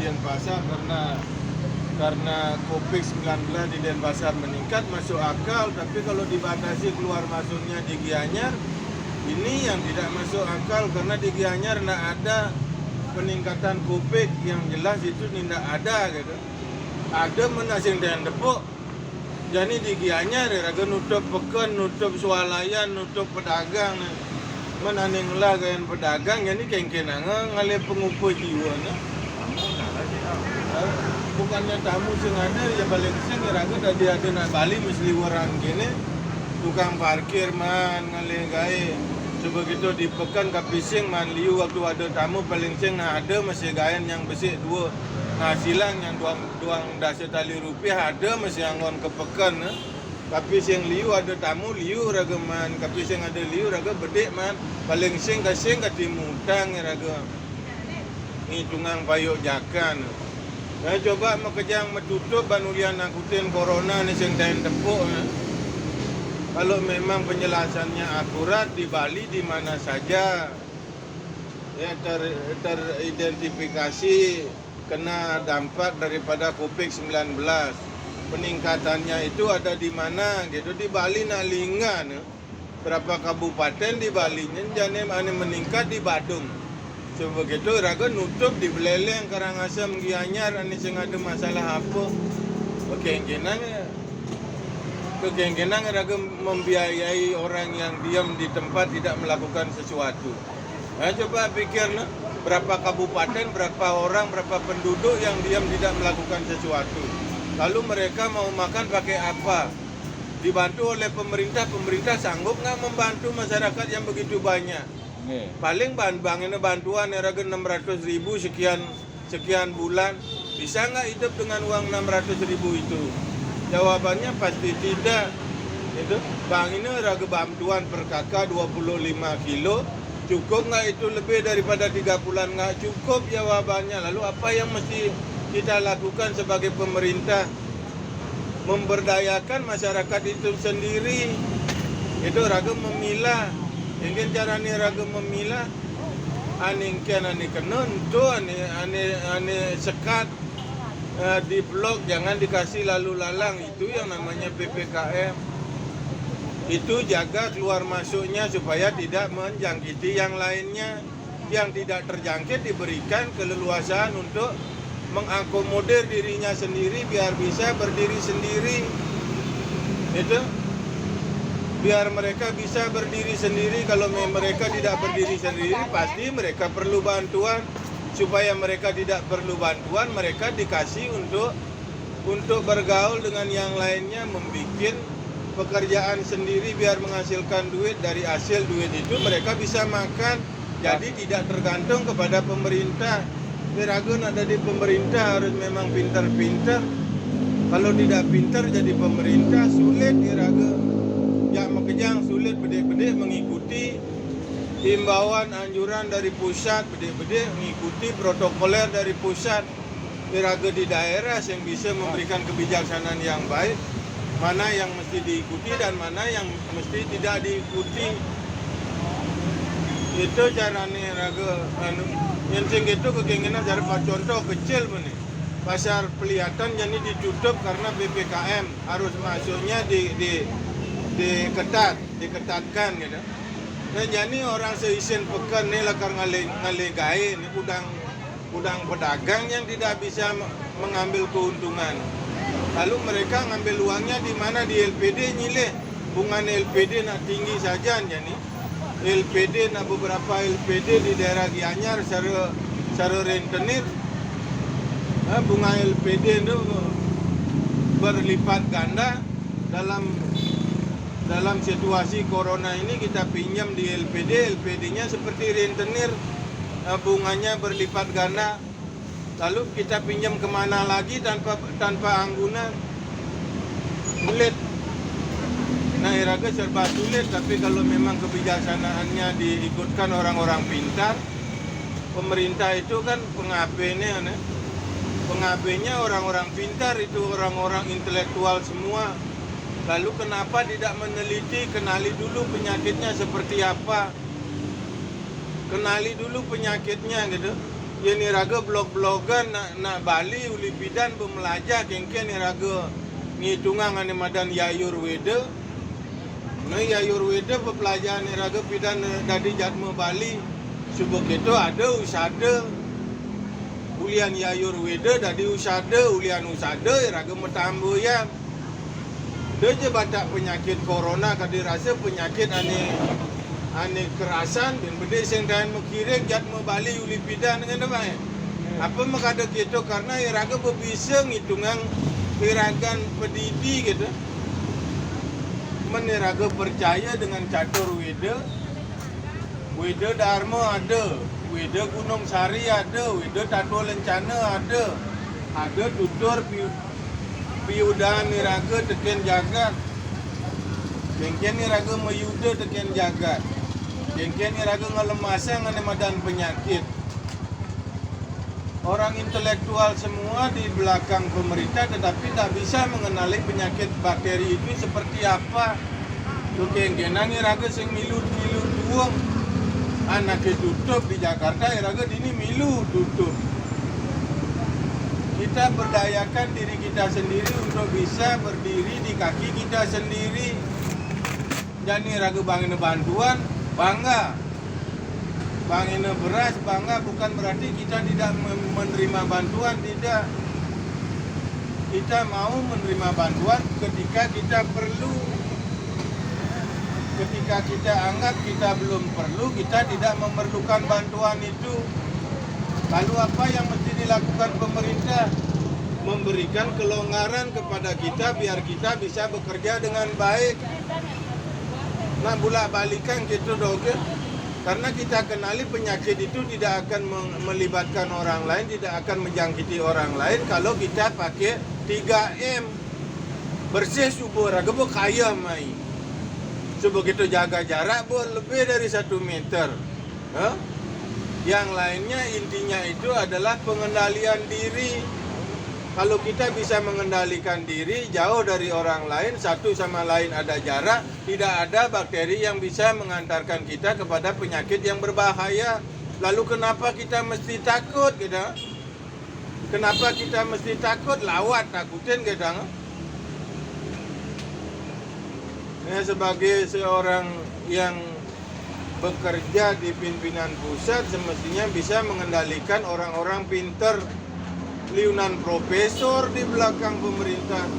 Denpasar karena COVID-19 di Denpasar meningkat masuk akal, tapi kalau dibatasi keluar masuknya di Gianyar ini yang tidak masuk akal karena di Gianyar tidak ada peningkatan COVID yang jelas, itu tidak ada gitu. Ada menasing dan depok. Jadi di Gianyar raga nutup pekan, nutup swalayan, nutup pedagang. Menaning lah kayan pedagang jadi kengkenang ngalih pengumpul jiwa nah. Bukannya tamu sing ada ya paling sing raga tadi ada nak Bali mesti orang gini tukang parkir man ngalih gae. Begitu di pekan kapising man liu waktu ada tamu paling sing ada masih gayan yang besi dua ngasilang yang duang dasar tali rupiah ada masih angon ke pekan nah. Tapi sing liu ada tamu liu raga man, tapi sing ada liu raga bedek man, paling sing kasing katimutang raga. Ni tungang payuk jakan. Nah coba makejang metutup banulian angkutin corona ni sing tain tepuk. Kalau memang penjelasannya akurat di Bali di mana saja ya teridentifikasi kena dampak daripada COVID-19. Peningkatannya itu ada di mana gitu, di Bali nak linggan berapa kabupaten di Bali jane ane meningkat di Badung. So begitu raga nutup di Beleleng, Karangasem, Gianyar ane sing ada masalah apa. Kegenggenang raga membiayai orang yang diam di tempat tidak melakukan sesuatu. Nah, coba pikir nah, berapa kabupaten, berapa orang, berapa penduduk yang diam tidak melakukan sesuatu. Lalu mereka mau makan pakai apa? Dibantu oleh pemerintah sanggup nggak membantu masyarakat yang begitu banyak? Paling bangnya bantuan raga 600.000 sekian bulan. Bisa nggak hidup dengan uang 600.000 itu? Jawabannya pasti tidak. Itu bang ini raga bantuan per kakak 25 kilo. Cukup nggak itu lebih daripada 3 bulan? Nggak cukup jawabannya. Lalu apa yang mesti kita lakukan sebagai pemerintah? Memberdayakan masyarakat itu sendiri. Itu raga memilah. Mungkin cara ni raga memilah. Aningkan ane kenuntu ane sekat di blok, jangan dikasih lalu lalang. Itu yang namanya PPKM. Itu jaga keluar masuknya supaya tidak menjangkiti yang lainnya. Yang tidak terjangkit diberikan keleluasaan untuk mengakomodir dirinya sendiri biar bisa berdiri sendiri. Itu biar mereka bisa berdiri sendiri. Kalau mereka tidak berdiri sendiri pasti mereka perlu bantuan. Supaya mereka tidak perlu bantuan, mereka dikasih untuk bergaul dengan yang lainnya, membuat pekerjaan sendiri biar menghasilkan duit. Dari hasil duit itu mereka bisa makan. Jadi tidak tergantung kepada pemerintah. Ragun ada di pemerintah harus memang pintar-pintar. Kalau tidak pintar jadi pemerintah sulit raga. Ya makejang sulit bedek-bedek mengikuti himbauan anjuran dari pusat, bedek-bedek mengikuti protokoler dari pusat. Raga di daerah yang bisa memberikan kebijaksanaan yang baik, mana yang mesti diikuti dan mana yang mesti tidak diikuti. Itu caranya raga yang itu keinginan dari contoh kecil nih. Pasar Pelihatan jadi ditutup karena PPKM, harus masuknya diketatkan gitu. Nah jadi orang seisen pekan ni lakar ngalegai ni udang pedagang yang tidak bisa mengambil keuntungan. Lalu mereka ngambil uangnya di mana? Di LPD nyileh. Bunga LPD nak tinggi saja jadi. LPD nak beberapa LPD di daerah Gianyar secara rentenir. Bunga LPD itu berlipat ganda dalam situasi corona ini. Kita pinjam di LPD-nya seperti rentenir, bunganya berlipat ganda. Lalu kita pinjam kemana lagi tanpa anggunan? Sulit. Nah, raga serba sulit. Tapi kalau memang kebijaksanaannya diikutkan orang-orang pintar, pemerintah itu kan pengabainya orang-orang pintar, itu orang-orang intelektual semua. Lalu kenapa tidak meneliti, kenali dulu penyakitnya seperti apa? Kenali dulu penyakitnya gitu. Ya ni raga blog-blogan nak Bali uli bidan bemelajak kengke ni raga ngitungan ane madan Yayurveda. Nah Yayurveda pepelajaran ni raga bidan dari jatma Bali. Sebab itu ada usada. Ulian Yayurveda dari usada, ulian usada raga metambu ya. Dia je batak penyakit corona kadi rasa penyakit ane kerasan dan benda sing dan mengiring jat Bali uli bidan dengan apa ya? Apa makada gitu karena ya raga berbisa ngitungan piragan pedidi gitu. Meniraga percaya dengan catur Weda. Weda Dharma ada, Weda Gunung Sari ada, Weda Tatu Lencana ada. Ada tutur piudahan niraga teken jagat. Kengken niraga mayuda teken jagat. Kengken niraga ngelemasan ngane madan penyakit. Orang intelektual semua di belakang pemerintah tetapi tak bisa mengenali penyakit bakteri itu seperti apa. Tu kengkenan niraga sing milu-milu tuang. Anaknya tutup di Jakarta, niraga dini milu tutup. Kita berdayakan diri kita sendiri untuk bisa berdiri di kaki kita sendiri. Jadi ragu bangina bantuan, bangga. Bangina beras, bangga bukan berarti kita tidak menerima bantuan, tidak. Kita mau menerima bantuan ketika kita perlu. Ketika kita anggap kita belum perlu, kita tidak memerlukan bantuan itu. Lalu apa yang mesti dilakukan pemerintah? Memberikan kelonggaran kepada kita biar kita bisa bekerja dengan baik. Nah, bolak-balikan gitu dong. Karena kita kenali penyakit itu tidak akan melibatkan orang lain, tidak akan menjangkiti orang lain kalau kita pakai 3M. Bersih subur, gebo kaya mai. Sebegitu jaga jarak pun lebih dari 1 meter. Yang lainnya intinya itu adalah pengendalian diri. Kalau kita bisa mengendalikan diri jauh dari orang lain, satu sama lain ada jarak, tidak ada bakteri yang bisa mengantarkan kita kepada penyakit yang berbahaya. Lalu kenapa kita mesti takut kita? Kenapa kita mesti takut? Lawat takutin kita. Ya, sebagai seorang yang bekerja di pimpinan pusat semestinya bisa mengendalikan orang-orang pinter, liunan profesor di belakang pemerintah,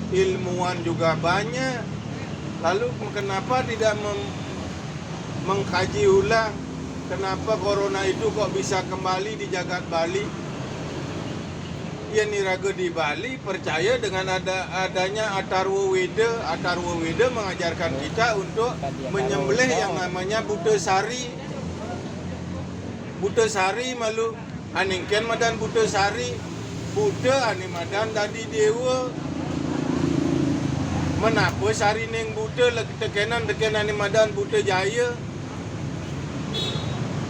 ilmuwan juga banyak. Lalu kenapa tidak mengkaji ulang kenapa corona itu kok bisa kembali di jagat Bali? Ya niraga di Bali percaya dengan adanya Atharwa Weda. Atharwa Weda mengajarkan kita untuk menyembelih yang namanya buta sari. Buta sari malu aningken madan buta sari. Buta ani madan dadi dewa. Menapa sari ning buta tekenan ani madan buta jaya.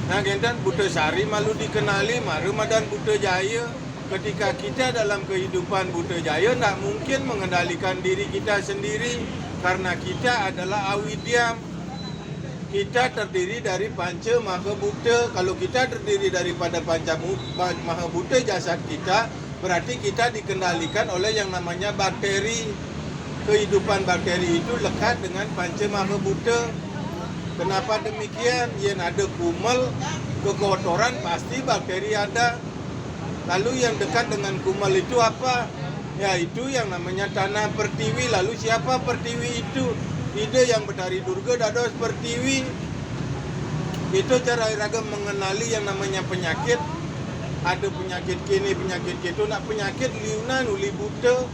Nah gendan buta sari malu dikenali maru madan buta jaya. Ketika kita dalam kehidupan buta jaya, tak mungkin mengendalikan diri kita sendiri karena kita adalah awidyam. Kita terdiri dari panca maha buta. Kalau kita terdiri daripada panca maha buta jasad kita, berarti kita dikendalikan oleh yang namanya bakteri. Kehidupan bakteri itu lekat dengan panca maha buta. Kenapa demikian? Yang ada kumal, kekotoran pasti bakteri ada. Lalu yang dekat dengan kumal itu apa? Ya itu yang namanya tanah pertiwi. Lalu siapa pertiwi itu? Ide yang betari durga dados pertiwi. Itu cara ragam mengenali yang namanya penyakit. Ada penyakit kini, penyakit itu. Nak penyakit liunan uli buta.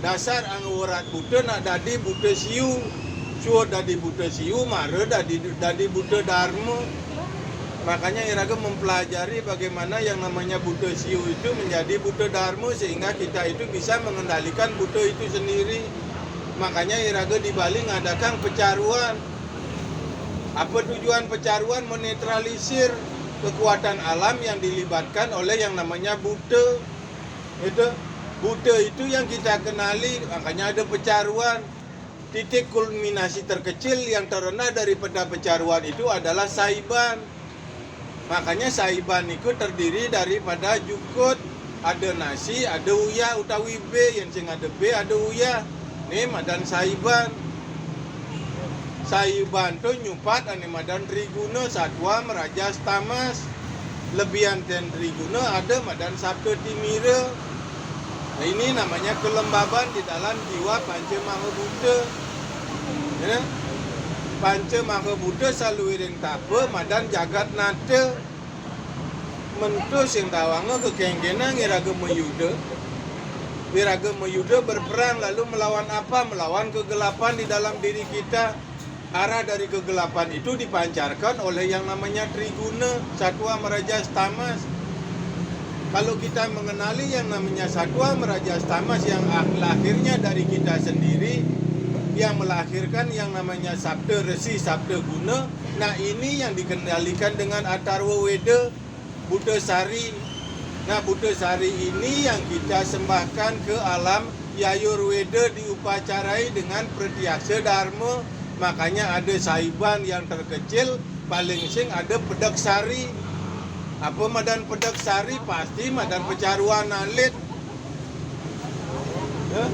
Dasar angwarat buta nak dadi buta siu. Suat dadi buta siu, mara dadi buta dharma. Makanya Iraga mempelajari bagaimana yang namanya buta siu itu menjadi buta dharma sehingga kita itu bisa mengendalikan buta itu sendiri. Makanya Iraga di Bali mengadakan pecaruan. Apa tujuan pecaruan? Menetralisir kekuatan alam yang dilibatkan oleh yang namanya buta. Itu buta itu yang kita kenali, makanya ada pecaruan. Titik kulminasi terkecil yang terendah daripada pecaruan itu adalah Saiban. Makanya saiban itu terdiri daripada jukut, ada nasi, ada uya utawi B, yang sing ada B ada uya. Nih madan saiban. Saiban tu nyupat ane madan triguna satwa merajas tamas. Lebihan ten triguna ada madan sabda timira. Nah, ini namanya kelembaban di dalam jiwa Panca Maha Buddha. Ya? Panca Maha Buddha saluiring tapa madan jagat nata. Mentus yang tawanga kekengkena ngiraga meyuda. Wiraga meyuda berperang lalu melawan apa? Melawan kegelapan di dalam diri kita. Arah dari kegelapan itu dipancarkan oleh yang namanya triguna, satwa merajas tamas. Kalau kita mengenali yang namanya satwa merajas tamas yang lahirnya dari kita sendiri, yang melahirkan yang namanya sabda resi, sabda guna. Nah ini yang dikendalikan dengan Atharva Weda, Buddha Sari. Nah Buddha Sari ini yang kita sembahkan ke alam Yayurveda, diupacarai dengan Pratyaksa Dharma. Makanya ada saiban yang terkecil, paling sing ada pedak sari. Apa madan pedak sari? Pasti madan pecaruan alit. Ya?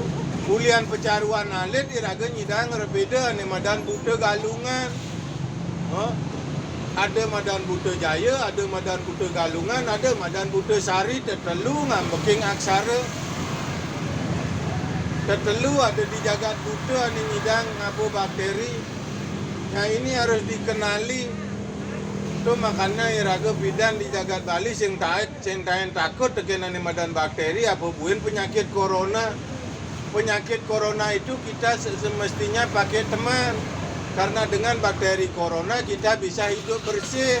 Kulian pecaruan alit iraga nyidang berbeda ane madan Buddha Galungan. Ada madan Buddha Jaya, ada madan Buddha Galungan, ada madan Buddha Sari tetelu ngambeking aksara. Tetelu ada di jagat Buddha ane nyidang ngapo bakteri. Nah ini harus dikenali. Tu makanya iraga bidan di jagat Bali sing taen takut tekenane madan bakteri apa buin penyakit corona. Penyakit corona itu kita semestinya pakai teman. Karena dengan bakteri corona kita bisa hidup bersih.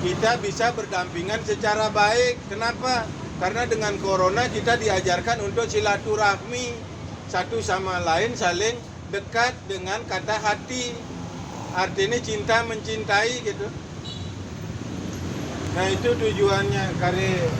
Kita bisa berdampingan secara baik. Kenapa? Karena dengan corona kita diajarkan untuk silaturahmi. Satu sama lain saling dekat dengan kata hati. Artinya cinta mencintai gitu. Nah itu tujuannya. Kare